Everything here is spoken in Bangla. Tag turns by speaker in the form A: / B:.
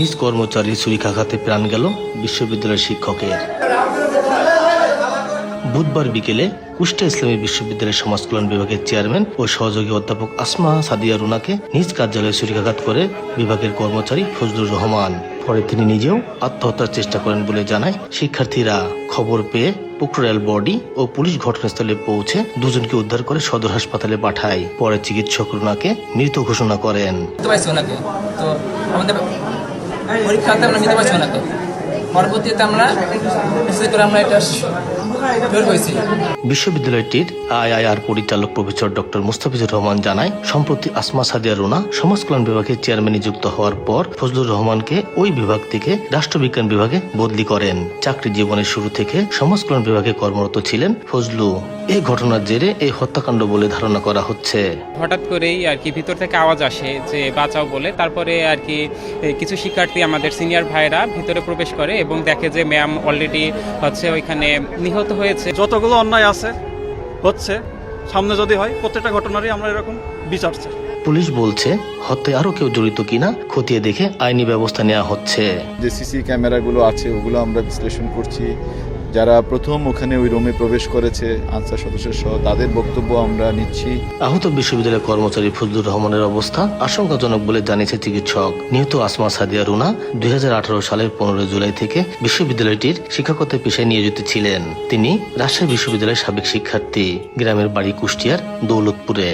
A: নিজ কর্মচারী ছুরিকাঘাতে প্রাণ গেল বিশ্ববিদ্যালয়ের শিক্ষকের। বুধবার বিকেলে কুষ্টিয়া ইসলামী বিশ্ববিদ্যালয়ের সমাজ কল্যাণ বিভাগের চেয়ারম্যান ও সহযোগী অধ্যাপক আসমা সাদিয়া রুনাকে নিজ কার্যালয়ে ছুরিকাঘাত করে বিভাগের কর্মচারী ফজলুর রহমান। পরে তিনি নিজেও আত্মহত্যার চেষ্টা করেন বলে জানায় শিক্ষার্থীরা। খবর পেয়ে পুকুরেল বডি ও পুলিশ ঘটনাস্থলে পৌঁছে দুজনকে উদ্ধার করে সদর হাসপাতালে পাঠায়। পরে চিকিৎসক রুনাকে মৃত ঘোষণা করেন।
B: পরবর্তীতে আমরা এটা
A: বিশ্ববিদ্যালয়টির আইআইআর পরিচালক প্রফেসর ডক্টর মুস্তাফিজুর রহমান জানায়, সম্প্রতি আসমা সাদিয়া রুনা সমাজ কল্যাণ বিভাগের চেয়ারম্যান নিযুক্ত হওয়ার পর ফজলুর রহমানকে ওই বিভাগ থেকে রাষ্ট্রবিজ্ঞান বিভাগে বদলি করেন। চাকরি জীবনের শুরু থেকে সমাজ কল্যাণ বিভাগে কর্মরত ছিলেন ফজলু। এই ঘটনার জেরে এই হত্যাকাণ্ড বলে ধারণা করা হচ্ছে।
C: হঠাৎ করেই ভিতর থেকে আওয়াজ আসে যে বাঁচাও বলে। তারপরে কিছু শিক্ষার্থী আমাদের সিনিয়র ভাইরা ভিতরে প্রবেশ করে এবং দেখে যে ম্যাম অলরেডি ওইখানে নিহত হয়েছে।
D: যতগুলো অন্যায় হচ্ছে সামনে যদি হয় প্রত্যেকটা ঘটনারই আমরা এরকম বিচার চাই।
A: পুলিশ বলছে হত্যায় আরো কেউ জড়িত কিনা খতিয়ে দেখে আইনি ব্যবস্থা নেওয়া হচ্ছে।
E: যে সিসি ক্যামেরাগুলো আছে ওগুলো আমরা বিশ্লেষণ করছি। যারা প্রথম ওখানে ওই রুমে প্রবেশ করেছে আনসার সদস্য সহ তাদের বক্তব্য আমরা নিচ্ছি।
A: আহত বিশ্ববিদ্যালয়ের কর্মচারী ফজলুর রহমানের অবস্থা আশঙ্কাজনক বলে জানিয়েছে চিকিৎসক। নিহত আসমা সাদিয়া রুনা 2018 সালের 15 জুলাই থেকে বিশ্ববিদ্যালয়টির শিক্ষকতার পেশায় নিয়োজিত ছিলেন। তিনি রাজশাহী বিশ্ববিদ্যালয়ের সাবেক শিক্ষার্থী। গ্রামের বাড়ি কুষ্টিয়ার দৌলতপুরে।